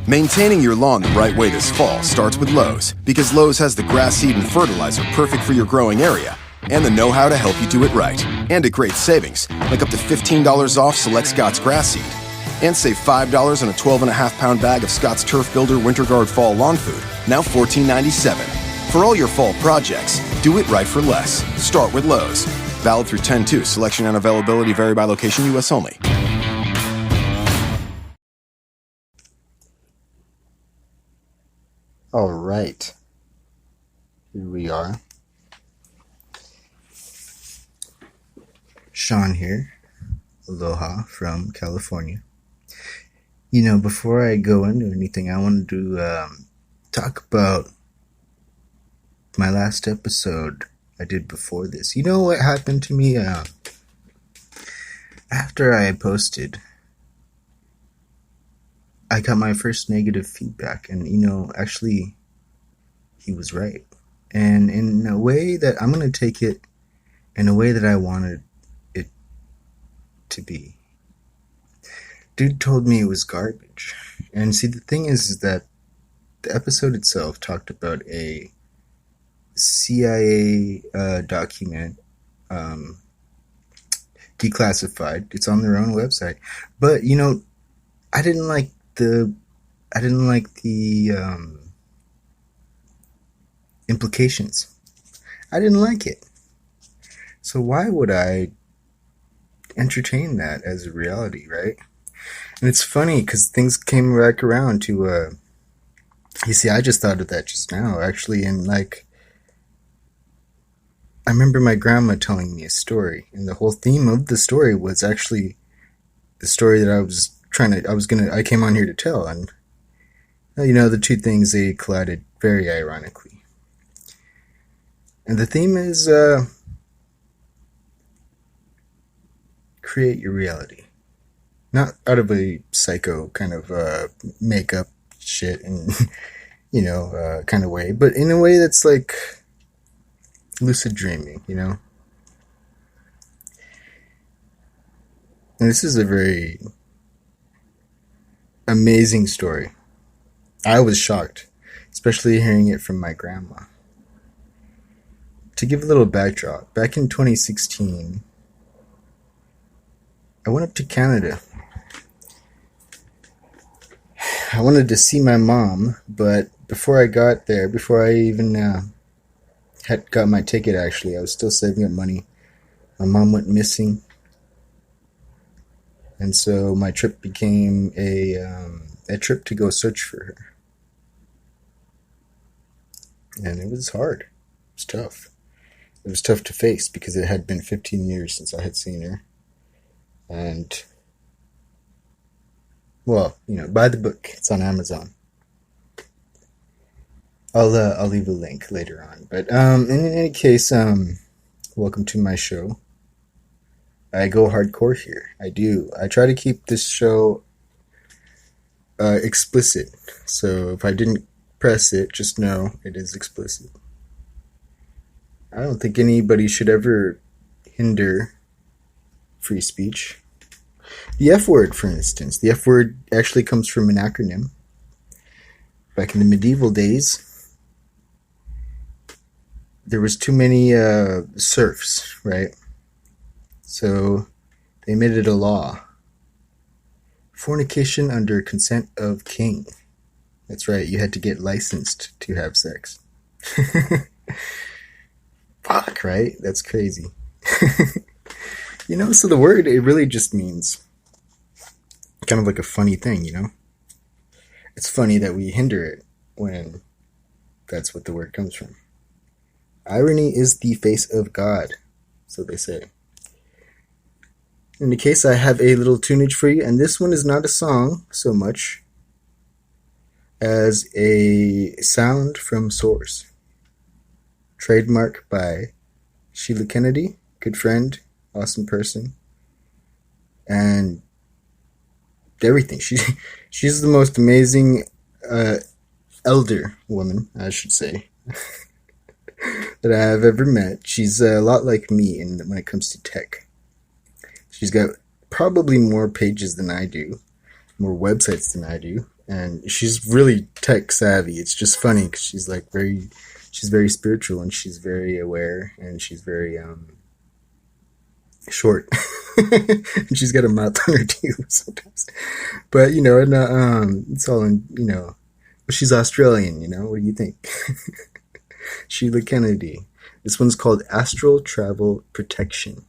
Maintaining your lawn the right way this fall starts with Lowe's, because Lowe's has the grass seed and fertilizer perfect for your growing area, and the know-how to help you do it right. And at great savings, like up to $15 off select Scott's grass seed. And save $5 on a 12.5-pound bag of Scott's Turf Builder Winter Guard Fall Lawn Food, now $14.97. For all your fall projects, do it right for less. Start with Lowe's. Valid through 10/2. Selection and availability vary by location, U.S. only. All right, here we are. Sean here. Aloha from California. You know, before I go into anything, I wanted to talk about my last episode I did before this. You know what happened to me after I posted? I got my first negative feedback, and actually he was right. And in a way that I'm going to take it in a way that I wanted it to be. Dude told me it was garbage. And see, the thing is that the episode itself talked about a CIA document, declassified. It's on their own website. But, I didn't like the implications. I didn't like it. So why would I entertain that as a reality, right? And it's funny because things came back around to, you see, I just thought of that just now, actually, and I remember my grandma telling me a story, and the whole theme of the story was actually the story that I came on here to tell, and, the two things, they collided very ironically. And the theme is, create your reality. Not out of a psycho kind of makeup shit and, kind of way, but in a way that's like lucid dreaming, And this is a very amazing story. I was shocked, especially hearing it from my grandma. To give a little backdrop, back in 2016, I went up to Canada. I wanted to see my mom, but before I got there, before I even had got my ticket, actually, I was still saving up money. My mom went missing, and so my trip became a trip to go search for her. And it was hard. It was tough. It was tough to face because it had been 15 years since I had seen her. And, well, buy the book. It's on Amazon. I'll leave a link later on. But in any case, welcome to my show. I go hardcore here. I do. I try to keep this show explicit. So if I didn't press it, just know it is explicit. I don't think anybody should ever hinder free speech. The F word, for instance. The F word actually comes from an acronym. Back in the medieval days, there was too many serfs, right? So they made it a law. Fornication under consent of king. That's right, you had to get licensed to have sex. Fuck, right? That's crazy. So the word, it really just means kind of like a funny thing, It's funny that we hinder it when that's what the word comes from. Irony is the face of God, so they say. In the case, I have a little tunage for you, and this one is not a song so much as a sound from source. Trademark by Sheila Kennedy, good friend, awesome person, and everything. She's the most amazing elder woman, I should say, that I have ever met. She's a lot like me when it comes to tech. She's got probably more pages than I do, more websites than I do, and she's really tech savvy. It's just funny because she's very spiritual, and she's very aware, and she's very short. And she's got a mouth on her too sometimes. But it's all in she's Australian. What do you think? Sheila Kennedy. This one's called Astral Travel Protection.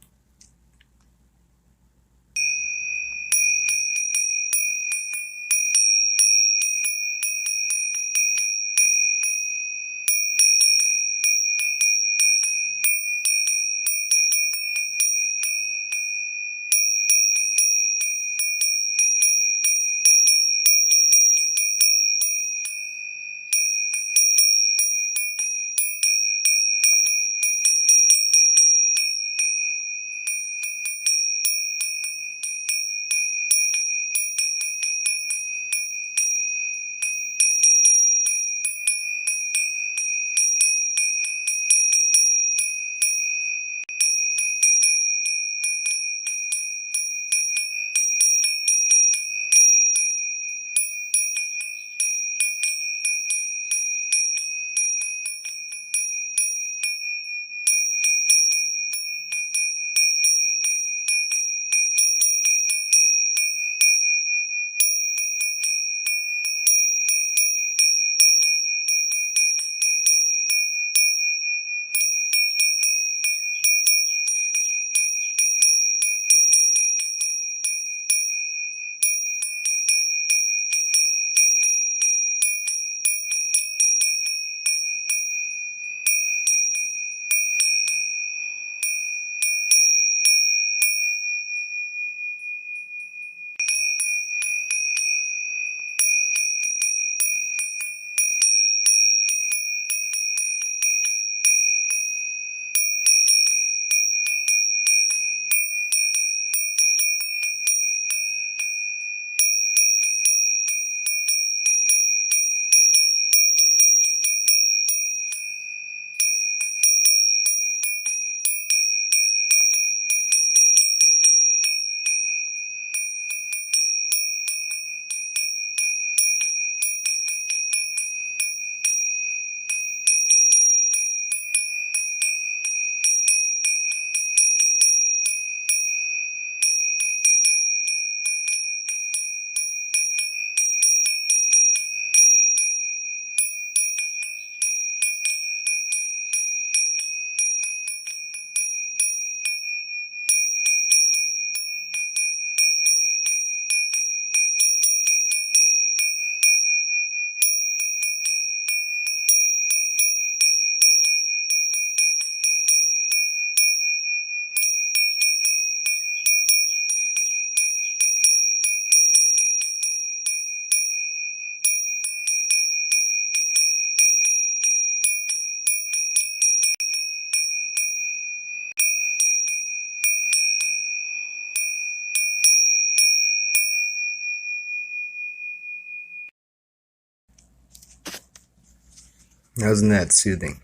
Wasn't that soothing?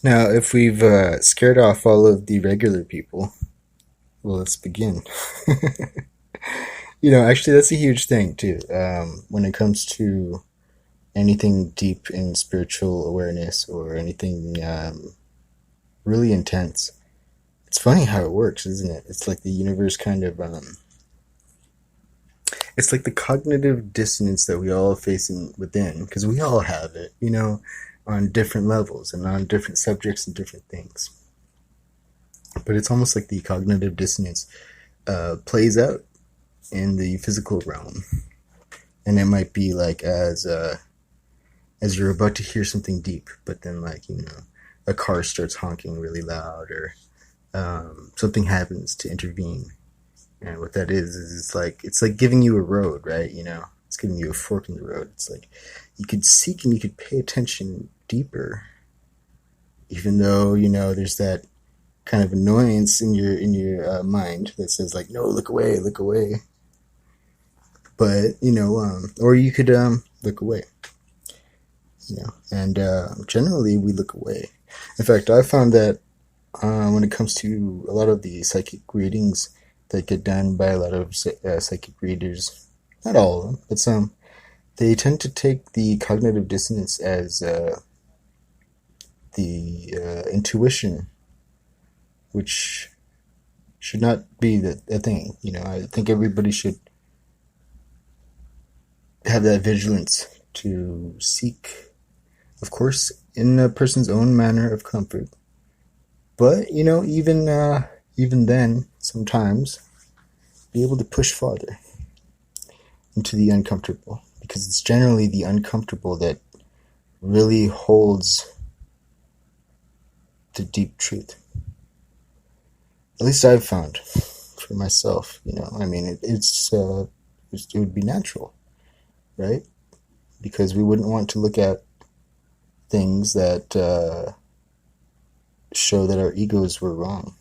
Now, if we've scared off all of the regular people, well, let's begin. Actually, that's a huge thing, too. When it comes to anything deep in spiritual awareness or anything really intense, it's funny how it works, isn't it? It's like the universe kind of it's like the cognitive dissonance that we all face within, because we all have it, on different levels and on different subjects and different things. But it's almost like the cognitive dissonance plays out in the physical realm, and it might be like as you're about to hear something deep, but then a car starts honking really loud, or something happens to intervene. And what that is it's like giving you a road, right? It's giving you a fork in the road. It's like you could seek and you could pay attention deeper, even though there's that kind of annoyance in your mind that says like, no, look away, look away. But or you could look away. And generally we look away. In fact, I found that when it comes to a lot of the psychic readings that get done by a lot of psychic readers, not all of them, but some, they tend to take the cognitive dissonance as the intuition, which should not be a thing. I think everybody should have that vigilance to seek, of course, in a person's own manner of comfort. But even then, sometimes be able to push farther into the uncomfortable, because it's generally the uncomfortable that really holds the deep truth. At least I've found for myself. I mean, it would be natural, right? Because we wouldn't want to look at things that show that our egos were wrong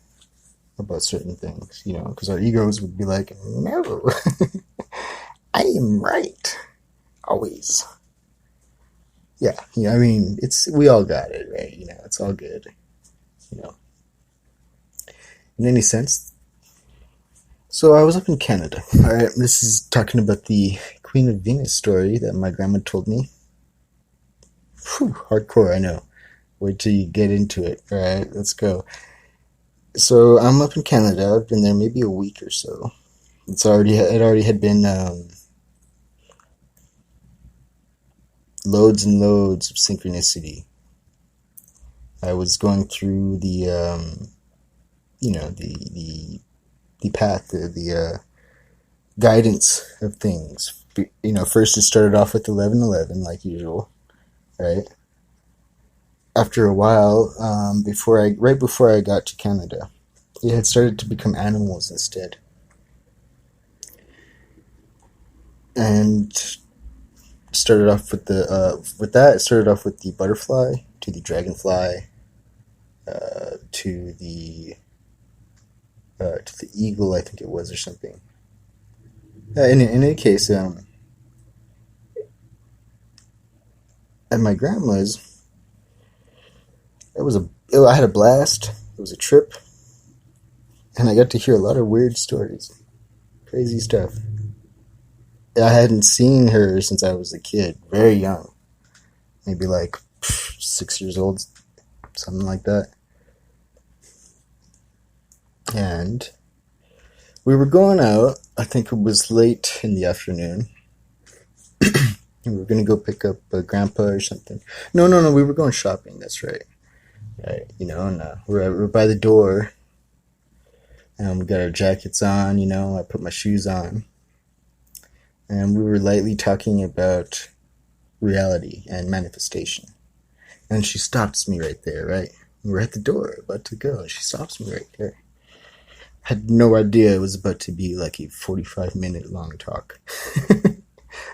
about certain things, because our egos would be like, no, I am right, always. Yeah, I mean, we all got it, right? It's all good, in any sense. So I was up in Canada. All right, this is talking about the Queen of Venus story that my grandma told me. Whew, hardcore, I know. Wait till you get into it. All right, let's go. So I'm up in Canada. I've been there maybe a week or so. It already had been loads and loads of synchronicity. I was going through the path, the guidance of things. First it started off with 11:11, like usual, right? After a while, right before I got to Canada, it had started to become animals instead. And started off with it started off with the butterfly, to the dragonfly, to the eagle, I think it was, or something. In any case, at my grandma's, I had a blast. It was a trip, and I got to hear a lot of weird stories, crazy stuff. I hadn't seen her since I was a kid, very young, maybe like 6 years old, something like that. And we were going out. I think it was late in the afternoon. And we were going to go pick up Grandpa or something. No, we were going shopping, that's right. Right, and we're by the door, and we got our jackets on, I put my shoes on, and we were lightly talking about reality and manifestation. And she stops me right there, right? We're at the door, about to go, and she stops me right there. Had no idea it was about to be like a 45-minute long talk.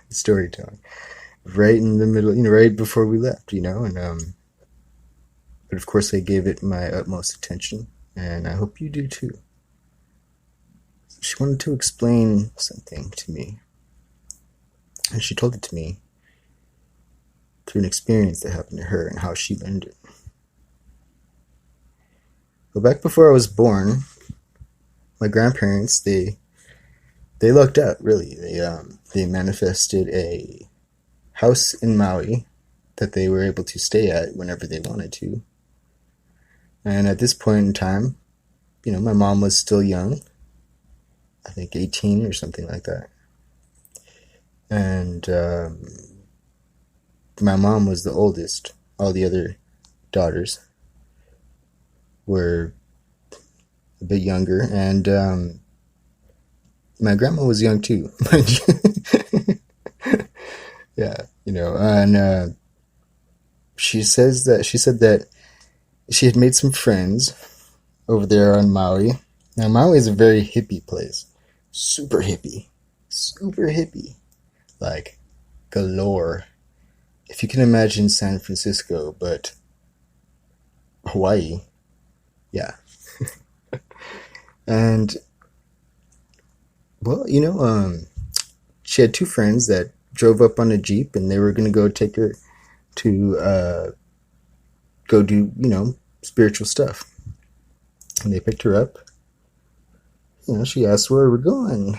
Storytelling. Right in the middle, right before we left, and but of course I gave it my utmost attention, and I hope you do too. She wanted to explain something to me, and she told it to me through an experience that happened to her and how she learned it. Well, back before I was born, my grandparents, they lucked out, really. They manifested a house in Maui that they were able to stay at whenever they wanted to. And at this point in time, my mom was still young. I think 18 or something like that. And my mom was the oldest. All the other daughters were a bit younger. And my grandma was young too. Yeah, and she said that she had made some friends over there on Maui. Now, Maui is a very hippie place. Super hippie. Like, galore. If you can imagine San Francisco, but Hawaii. Yeah. And, well, she had two friends that drove up on a Jeep, and they were going to go take her to go do, spiritual stuff. And they picked her up. She asked where we're going.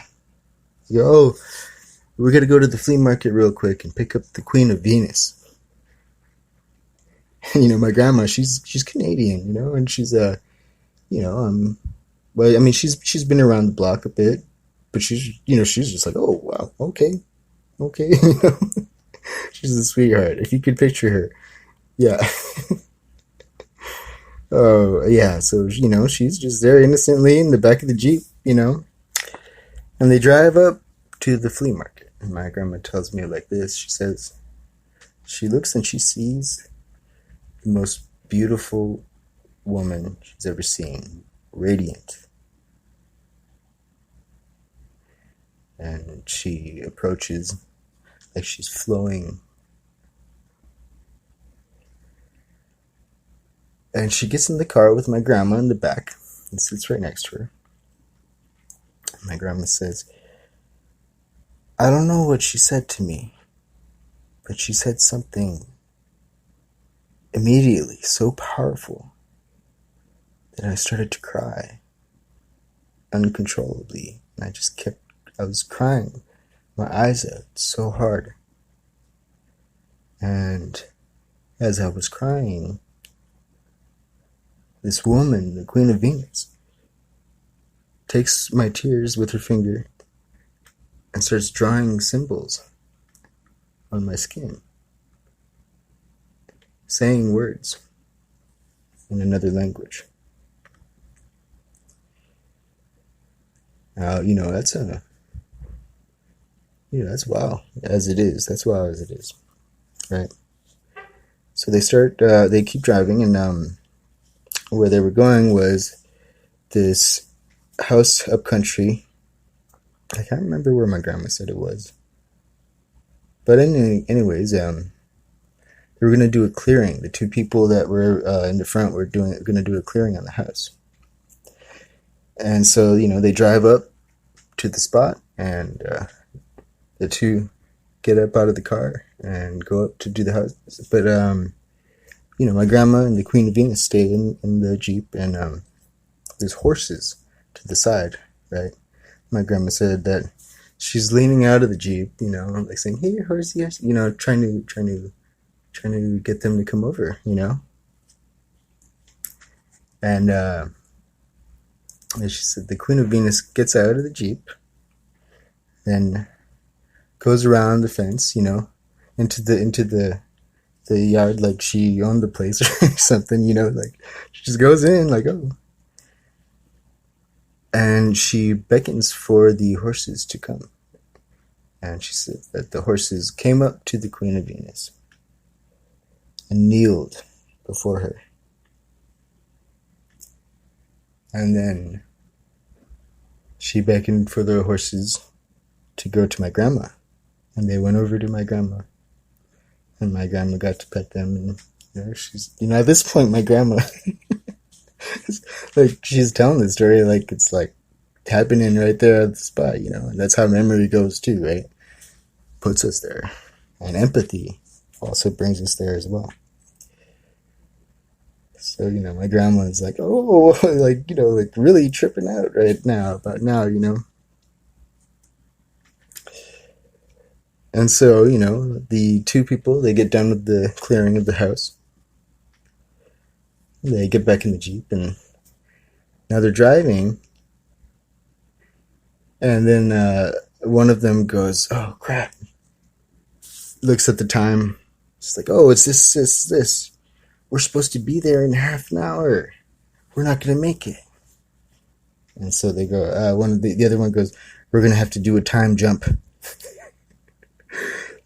I go, we're going to go to the flea market real quick and pick up the Queen of Venus. My grandma, she's Canadian, and she's, well, I mean, she's been around the block a bit, but she's just like, oh, wow, okay. She's a sweetheart. If you could picture her. Yeah. Oh, yeah. So, she's just there innocently in the back of the Jeep, and they drive up to the flea market. And my grandma tells me like this. She says, she looks and she sees the most beautiful woman she's ever seen. Radiant. And she approaches like she's flowing. And she gets in the car with my grandma in the back and sits right next to her. My grandma says, I don't know what she said to me, but she said something immediately so powerful that I started to cry uncontrollably. And I was crying my eyes out so hard. And as I was crying, this woman, the Queen of Venus, takes my tears with her finger and starts drawing symbols on my skin, saying words in another language. Now, that's wow as it is. That's wow as it is, right? So they keep driving, and where they were going was this house up country. I can't remember where my grandma said it was. But anyways, they were going to do a clearing. The two people that were in the front were going to do a clearing on the house. And so, they drive up to the spot, and the two get up out of the car and go up to do the house. But, my grandma and the Queen of Venus stay in the Jeep, and there's horses to the side, right? My grandma said that she's leaning out of the Jeep, like saying, "Hey, horsey," trying to get them to come over, And she said the Queen of Venus gets out of the Jeep, then goes around the fence, into the yard like she owned the place or something, like she just goes in like, oh. And she beckons for the horses to come. And she said that the horses came up to the Queen of Venus and kneeled before her. And then she beckoned for the horses to go to my grandma. And they went over to my grandma. And my grandma got to pet them. And, she's, at this point, my grandma, like, she's telling the story like it's like happening right there at the spot, and that's how memory goes too, right? Puts us there. And empathy also brings us there as well. So, my grandma is like, oh, like, like really tripping out right now about now, And so, the two people, they get done with the clearing of the house. They get back in the Jeep, and now they're driving. And then one of them goes, oh, crap. Looks at the time. It's like, oh, it's this. We're supposed to be there in half an hour. We're not going to make it. And so they go, the other one goes, we're going to have to do a time jump.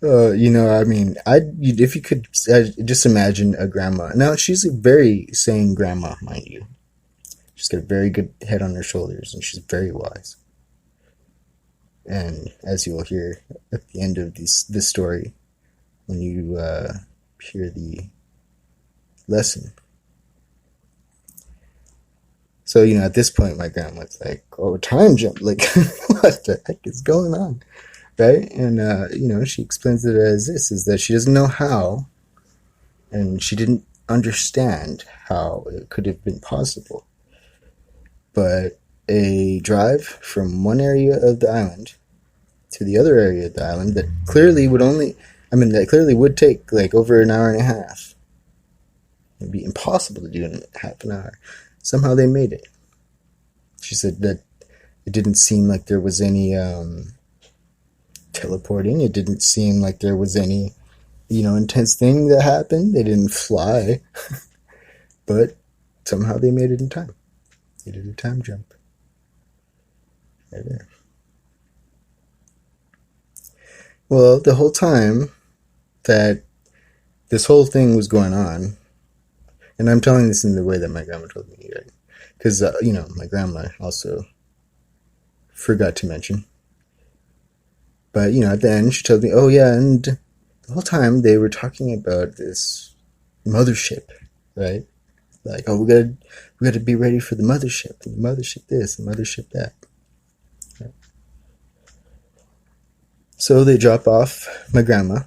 If you could just imagine a grandma. Now, she's a very sane grandma, mind you. She's got a very good head on her shoulders, and she's very wise. And as you will hear at the end of this story, when you hear the lesson. So, at this point, my grandma's like, oh, time jump. Like, what the heck is going on? Right? And, she explains it as this, is that she doesn't know how, and she didn't understand how it could have been possible. But a drive from one area of the island to the other area of the island that clearly would take like over an hour and a half. It'd be impossible to do in half an hour. Somehow they made it. She said that it didn't seem like there was any teleporting. It didn't seem like there was any, intense thing that happened. They didn't fly. But somehow they made it in time. They did a time jump. Right there. Well, the whole time that this whole thing was going on, and I'm telling this in the way that my grandma told me, right? Because, my grandma also forgot to mention. But, at the end, she told me, oh, yeah, and the whole time they were talking about this mothership, right? Like, oh, we gotta be ready for the mothership, and the mothership this, and the mothership that. Right? So they drop off my grandma,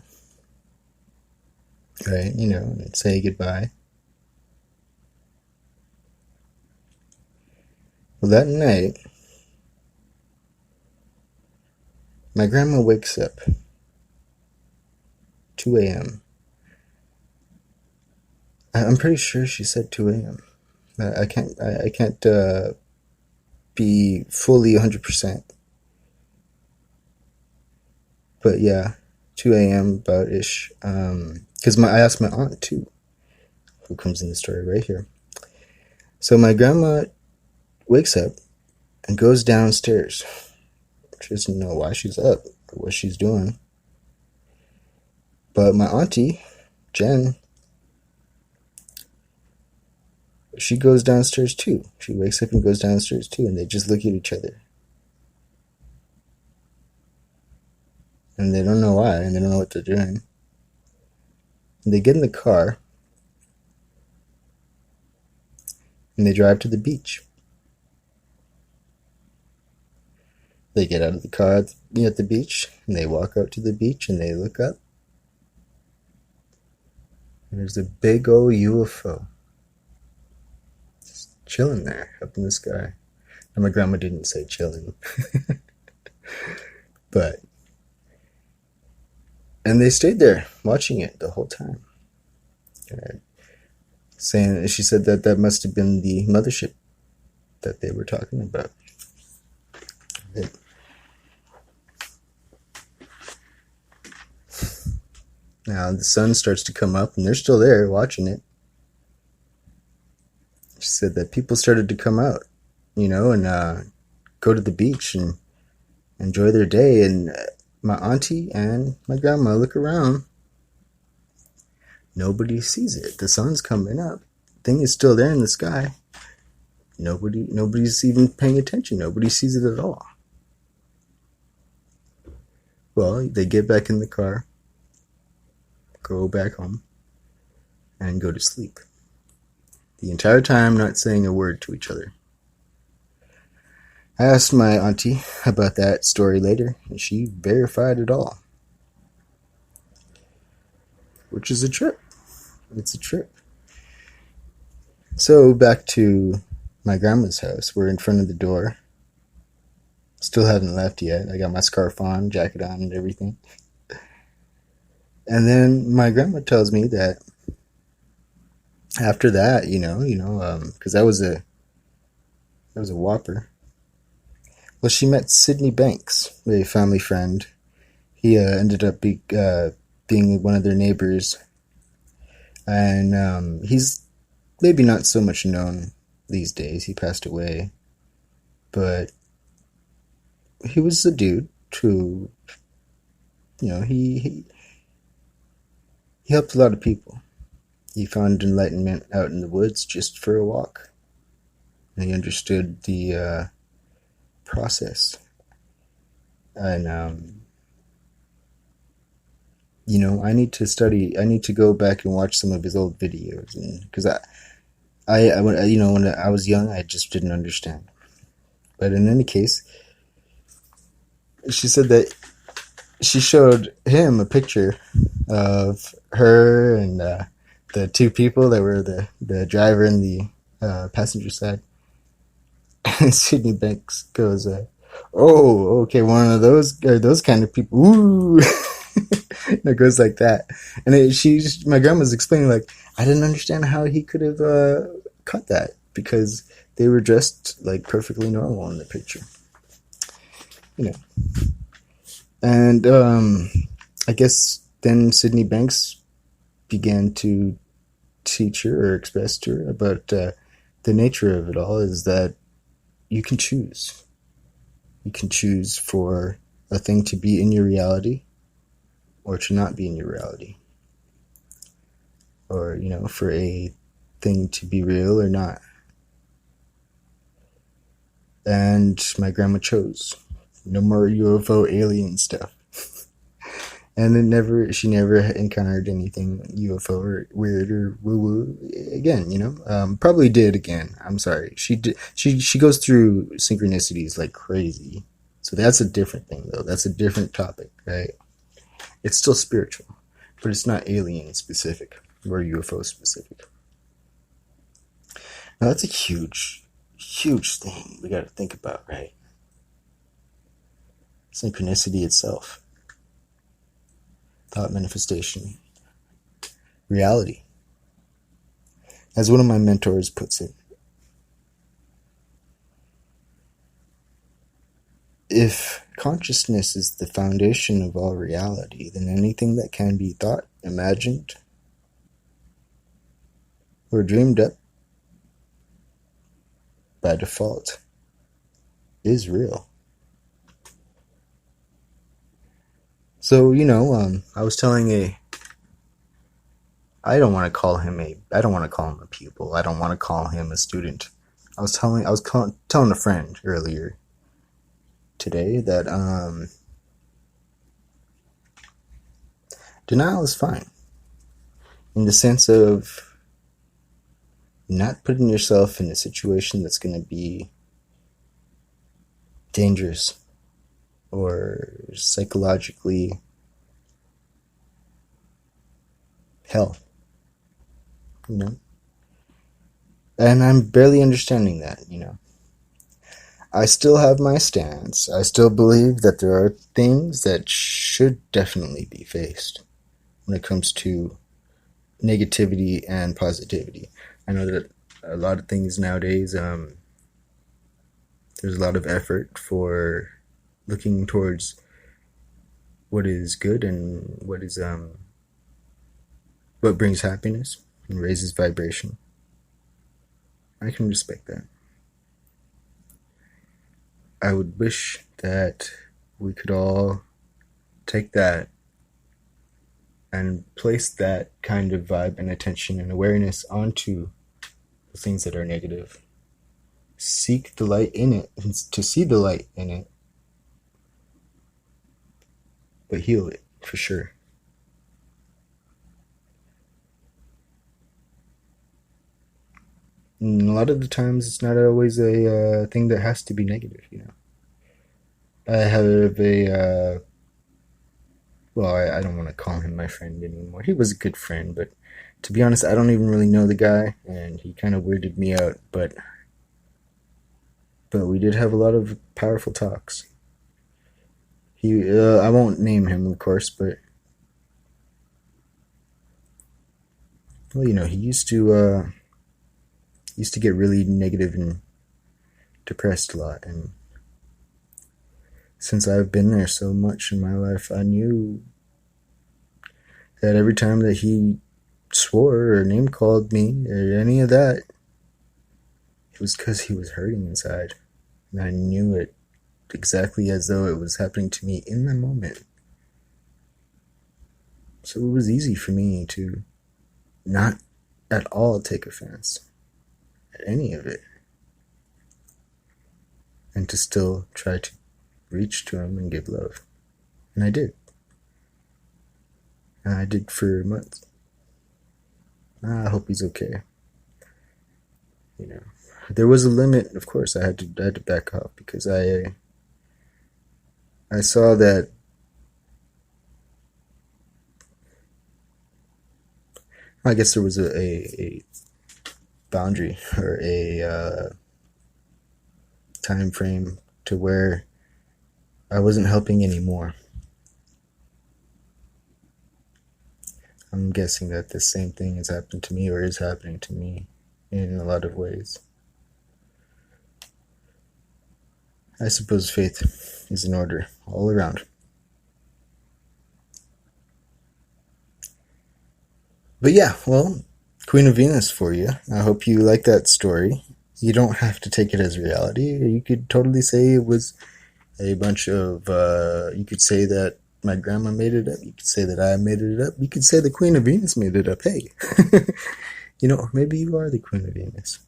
right, and say goodbye. Well, that night, my grandma wakes up, 2 a.m. I'm pretty sure she said 2 a.m. I can't be fully 100%. But yeah, 2 a.m. about-ish. Because I asked my aunt too, who comes in the story right here. So my grandma wakes up and goes downstairs. She doesn't know why she's up or what she's doing. But my auntie, Jen, she goes downstairs too. She wakes up and goes downstairs too, and they just look at each other. And they don't know why, and they don't know what they're doing. And they get in the car, and they drive to the beach. They get out of the car at the beach, and they walk out to the beach, and they look up. And there's a big old UFO. Just chilling there, up in the sky. And my grandma didn't say chilling. But... And they stayed there, watching it the whole time. She said that must have been the mothership that they were talking about. Now the sun starts to come up, and they're still there watching it. She said that people started to come out, and go to the beach and enjoy their day. And my auntie and my grandma look around. Nobody sees it. The sun's coming up. The thing is still there in the sky. Nobody's even paying attention. Nobody sees it at all. Well, they get back in the car, go back home, and go to sleep. The entire time not saying a word to each other. I asked my auntie about that story later, and she verified it all. Which is a trip. It's a trip. So, back to my grandma's house. We're in front of the door. Still haven't left yet. I got my scarf on, jacket on, and everything. And then my grandma tells me that after that, because that was a whopper. Well, she met Sydney Banks, a family friend. He ended up being one of their neighbors. And he's maybe not so much known these days. He passed away. But he was a dude who, he helped a lot of people. He found enlightenment out in the woods just for a walk. And he understood the process. And, I need to go back and watch some of his old videos. And because when I was young, I just didn't understand. But in any case, she said that she showed him a picture of her and the two people that were the driver and the passenger side. And Sydney Banks goes, Oh, okay, one of those kind of people. Ooh, it goes like that. And my grandma's explaining like, I didn't understand how he could have cut that because they were dressed like perfectly normal in the picture, you know. And I guess then Sydney Banks began to teach her or express to her about the nature of it all is that you can choose. You can choose for a thing to be in your reality or to not be in your reality. Or, for a thing to be real or not. And my grandma chose. No more UFO alien stuff. And she never encountered anything UFO or weird or woo-woo again, probably did again. I'm sorry. She did. She goes through synchronicities like crazy. So that's a different thing, though. That's a different topic, right? It's still spiritual, but it's not alien specific or UFO specific. Now that's a huge, huge thing we got to think about, right? Synchronicity itself. Thought manifestation. Reality. As one of my mentors puts it, if consciousness is the foundation of all reality, then anything that can be thought, imagined, or dreamed up by default is real. So, I was telling I don't want to call him a pupil. I don't want to call him a student. I was telling a friend earlier today that denial is fine in the sense of not putting yourself in a situation that's going to be dangerous or psychologically hell, and I'm barely understanding that. I still have my stance. I still believe that there are things that should definitely be faced when it comes to negativity and positivity. I know that a lot of things nowadays, there's a lot of effort for looking towards what is good and what brings happiness and raises vibration. I can respect that. I would wish that we could all take that and place that kind of vibe and attention and awareness onto the things that are negative. Seek the light in it, and to see the light in it, but heal it for sure. And a lot of the times, it's not always a thing that has to be negative. I have I don't want to call him my friend anymore. He was a good friend, but to be honest, I don't even really know the guy, and he kind of weirded me out. But we did have a lot of powerful talks. I won't name him, of course, but he used to get really negative and depressed a lot, and since I've been there so much in my life, I knew that every time that he swore or name called me or any of that, it was because he was hurting inside. And I knew it exactly as though it was happening to me in the moment. So it was easy for me to not at all take offense at any of it. And to still try to reach to him and give love. And I did. And I did for months. I hope he's okay. There was a limit, of course. I had to back off because I saw that I guess there was a boundary or a time frame to where I wasn't helping anymore. I'm guessing that the same thing has happened to me or is happening to me in a lot of ways. I suppose faith is in order all around. But yeah, well, Queen of Venus for you. I hope you like that story. You don't have to take it as reality. You could totally say it was a bunch of, you could say that my grandma made it up. You could say that I made it up. You could say the Queen of Venus made it up. Hey, or maybe you are the Queen of Venus.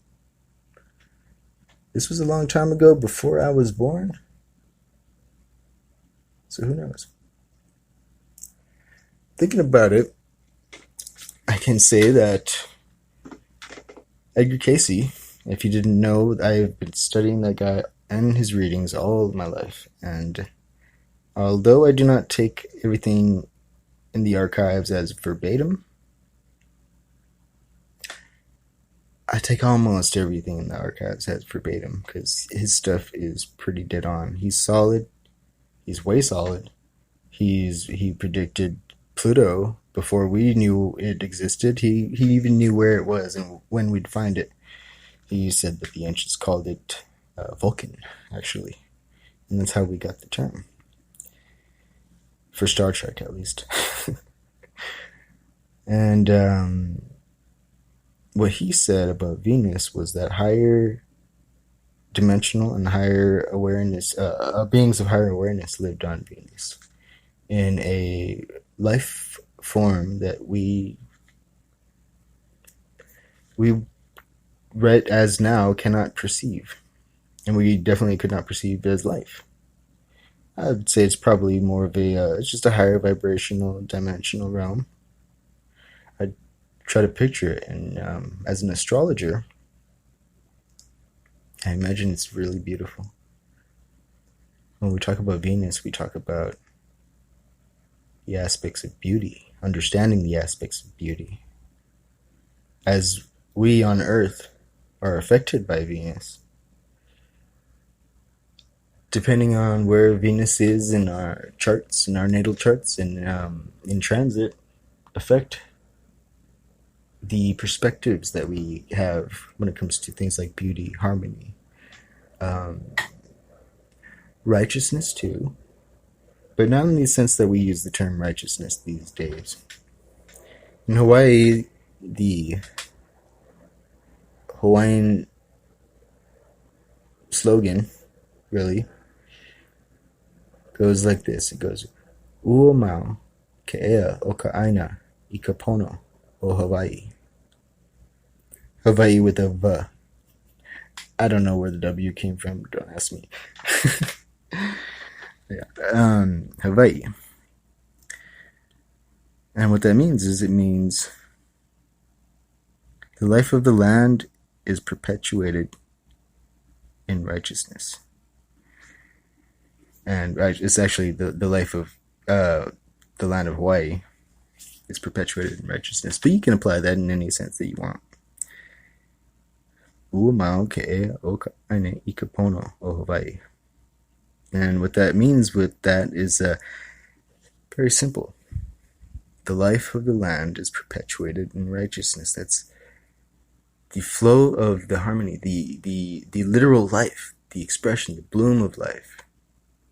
This was a long time ago before I was born. So who knows? Thinking about it, I can say that Edgar Cayce, if you didn't know, I've been studying that guy and his readings all of my life. And although I do not take everything in the archives as verbatim, I take almost everything in the archives as verbatim because his stuff is pretty dead on. He's solid. He's way solid. He predicted Pluto before we knew it existed. He even knew where it was and when we'd find it. He said that the ancients called it Vulcan, actually. And that's how we got the term. For Star Trek, at least. And what he said about Venus was that higher dimensional and higher awareness, beings of higher awareness lived on Venus in a life form that we right as now cannot perceive, and we definitely could not perceive it as life. I would say it's probably more of it's just a higher vibrational dimensional realm. I try to picture it, and as an astrologer, I imagine it's really beautiful. When we talk about Venus, we talk about the aspects of beauty, understanding the aspects of beauty. As we on Earth are affected by Venus, depending on where Venus is in our charts, in our natal charts, and in transit, affect the perspectives that we have when it comes to things like beauty, harmony, righteousness too, but not in the sense that we use the term righteousness these days. In Hawaii, the Hawaiian slogan really goes like this. It goes, "Ua mau ke ea o ka aina I ka pono o Hawaii." Hawaii with a V. I don't know where the W came from. Don't ask me. Yeah. Hawaii. And what that means is it means the life of the land is perpetuated in righteousness. And it's actually the life of the land of Hawaii is perpetuated in righteousness. But you can apply that in any sense that you want. Ua mau ke ea o ka aina I ka pono o Hawaii. And what that means with that is very simple. The life of the land is perpetuated in righteousness. That's the flow of the harmony, the literal life, the expression, the bloom of life,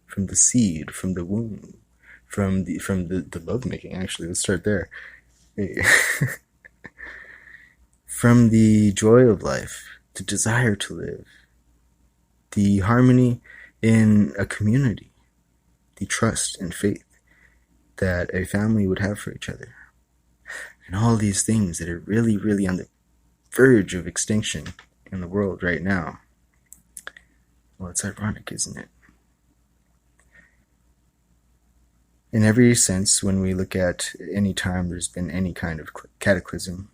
from the seed, from the womb, from the lovemaking. Actually, let's start there. From the joy of life, the desire to live, the harmony in a community, the trust and faith that a family would have for each other, and all these things that are really, really on the verge of extinction in the world right now. Well, it's ironic, isn't it? In every sense, when we look at any time there's been any kind of cataclysm,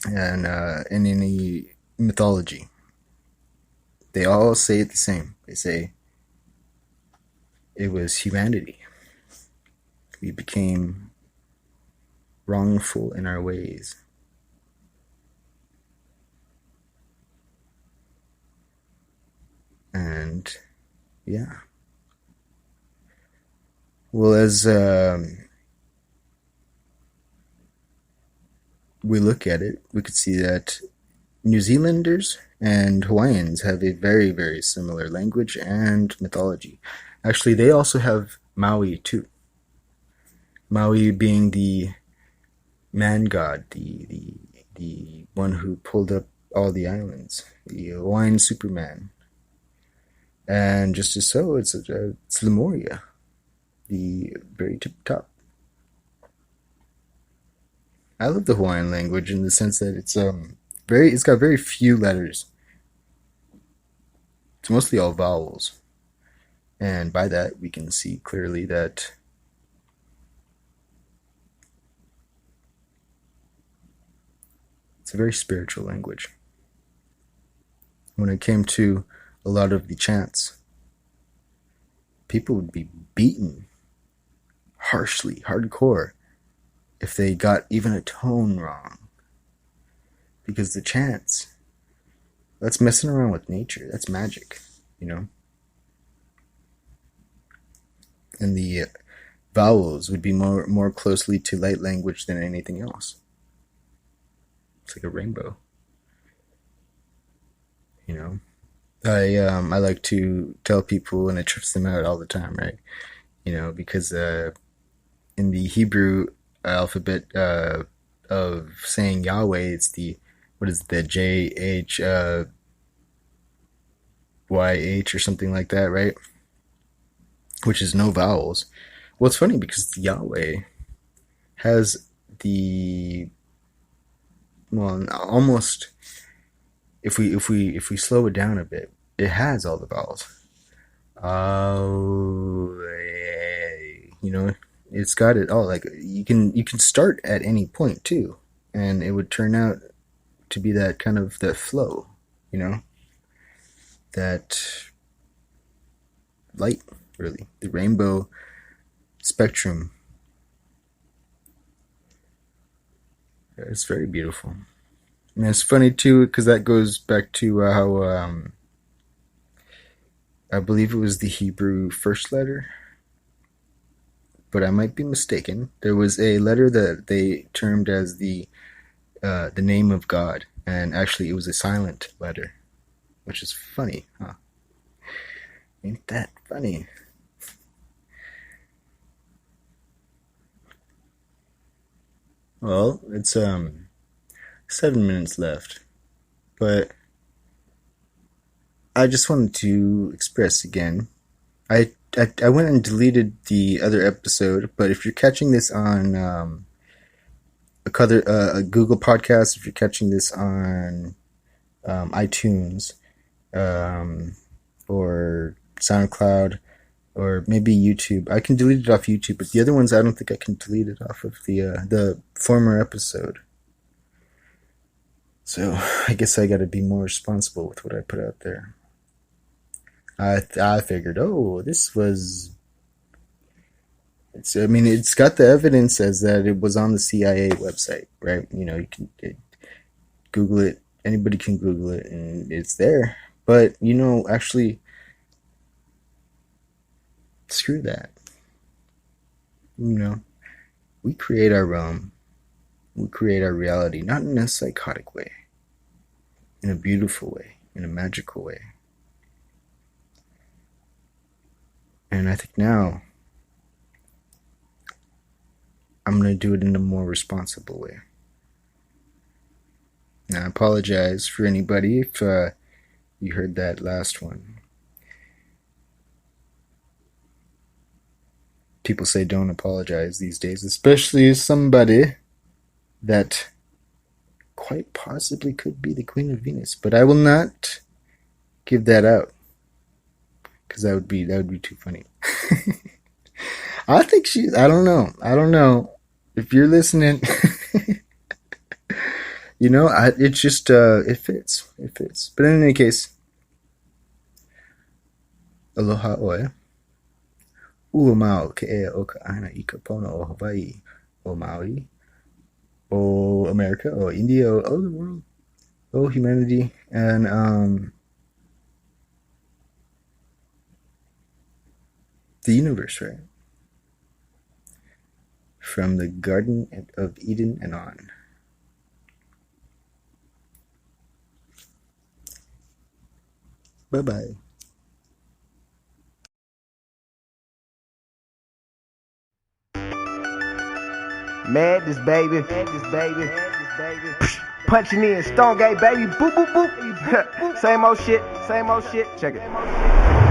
and in any mythology, they all say it the same. They say it was humanity. We became wrongful in our ways. And yeah, Well, as we look at it, we could see that New Zealanders and Hawaiians have a very, very similar language and mythology. Actually, they also have Maui too. Maui being the man god, the one who pulled up all the islands, the Hawaiian Superman. And just as so, it's Lemuria, the very tip top. I love the Hawaiian language in the sense that it's got very few letters. It's mostly all vowels. And by that we can see clearly that it's a very spiritual language. When it came to a lot of the chants, people would be beaten harshly, hardcore, if they got even a tone wrong. Because the chants, that's messing around with nature. That's magic, you know? And the vowels would be more closely to light language than anything else. It's like a rainbow. You know? I like to tell people, and it trips them out all the time, right? You know, because in the Hebrew alphabet of saying Yahweh, it's what is it, the JH YH or something like that, right? Which is no vowels. Well, it's funny because Yahweh has almost, if we slow it down a bit, it has all the vowels. You know, it's got it all. Like you can start at any point too, and it would turn out to be that kind of that flow, you know, that light, really, the rainbow spectrum. It's very beautiful. And it's funny too, because that goes back to how I believe it was the Hebrew first letter, but I might be mistaken. There was a letter that they termed as the name of God, and actually it was a silent letter, which is funny, huh? Ain't that funny? Well, it's 7 minutes left, but I just wanted to express again. I went and deleted the other episode, but if you're catching this on a Google podcast, if you're catching this on iTunes or SoundCloud or maybe YouTube, I can delete it off YouTube, but the other ones I don't think I can delete it off of the former episode. So I guess I got to be more responsible with what I put out there. I figured, this was. It's got the evidence as that it was on the CIA website, right? You know, you can Google it. Anybody can Google it, and it's there. But actually, screw that. We create our realm. We create our reality, not in a psychotic way, in a beautiful way, in a magical way. And I think now I'm going to do it in a more responsible way. Now, I apologize for anybody if you heard that last one. People say don't apologize these days, especially as somebody that quite possibly could be the Queen of Venus. But I will not give that out, because that would be too funny. I think I don't know if you're listening. It's just it fits. But in any case, aloha oe. Ua mau ke ea o ka ana I ka pono o Hawaii, o Maui, o America, o India, o the world, o humanity, and the universe, right? from the Garden of Eden and on. Bye-bye. Madness, baby. Punching in, Stone Gate, baby. Boop, boop, boop. Same old shit. Check it.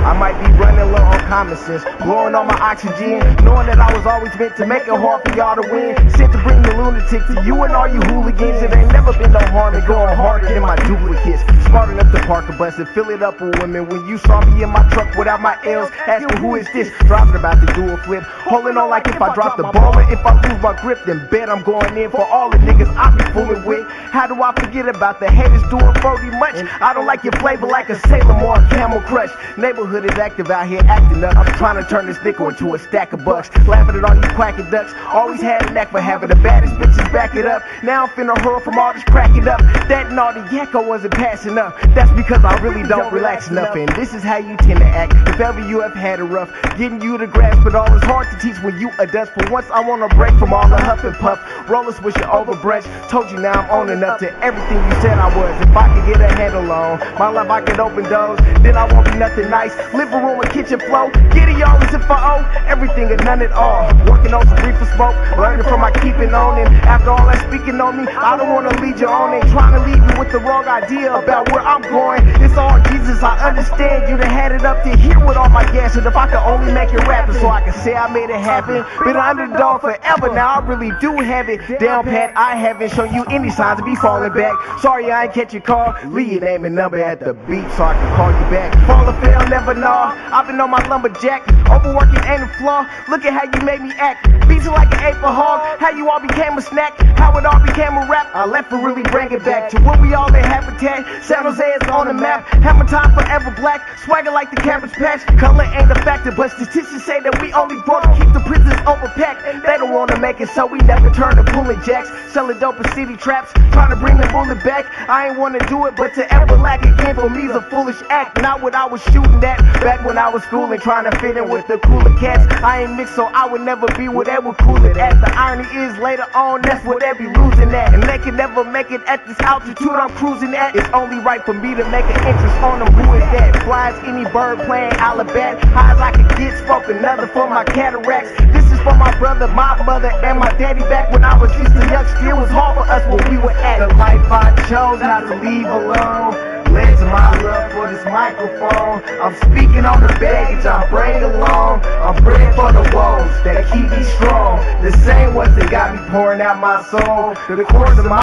I might be running low on common sense, blowing on my oxygen, knowing that I was always meant to make it hard for y'all to win. Sent to bring the lunatic to you and all you hooligans. It ain't never been no harm in going hard getting my duplicates. Smart enough to park a bus and fill it up with women. When you saw me in my truck without my L's, asking who is this? Dropping about the dual flip, holding on like if I drop the ball or if I lose my grip, then bet I'm going in for all the niggas I be fooling with. How do I forget about the haters doing 40 much? I don't like your flavor like a Sailor or a Camel Crush. Neighborhood is active out here acting up. I'm trying to turn this nickel into a stack of bucks. Laughing at all you quacking ducks. Always had a knack for having the baddest bitches back it up. Now I'm finna hurl from all this cracking up. That naughty yakko wasn't passing up. That's because I really don't relax enough. And this is how you tend to act if ever you have had it rough. Getting you to grasp it all is hard to teach when you a dust. For once I want to break from all the huff and puff. Rollers with your overbrush. Told you now I'm owning up to everything you said I was. If I could get a handle on my life, I could open doors. Then I won't be nothing nice. Living room and kitchen flow. Get it y'all as if I owe everything and none at all. Working on some reefer smoke. Learning from my keeping on. And after all that speaking on me, I don't want to lead you on. Ain't trying to leave you with the wrong idea about where I'm going. It's all Jesus, I understand. You done had it up to here with all my gas. And if I could only make it rapping so I can say I made it happen. Been an underdog forever, now I really do have it down pat. I haven't shown you any signs of me falling back. Sorry I ain't catch your call. Leave your name and number at the beat so I can call you back. Fall or fail, never know. I've been on my lumberjack. Overworking ain't a flaw. Look at how you made me act. Beating like an April hog. How you all became a snack. How it all became a rap. I left to really bring it back to where we all in habitat. San Jose is on the map. Hammer time forever black. Swagger like the Cabbage Patch. Color ain't a factor, but statistics say that we only brought to keep the prisons overpacked. They don't want to make it, so we never turn to pulling jacks. Selling dope in city traps. Trying to bring the bullet back. I ain't want to do it, but to ever lack again for me is a foolish act. Not what I was shooting at back when I was schooling, trying to fit in with the cooler cats. I ain't mixed, so I would never be where they would cool it at. The irony is later on, that's where they be losing at. And they can never make it at this altitude I'm cruising at. It's only right for me to make an interest on them. Who is that? Flies any bird playing Alabat. High as I can get, spoke another for my cataracts. This is for my brother, my mother, and my daddy back when I was just a youngster. It was hard for us when we were at the life I chose not to leave alone. Led to my love for this microphone. I'm speaking on the baggage I bring along. I'm praying for the woes that keep me strong. The same ones that got me pouring out my soul. To the course of my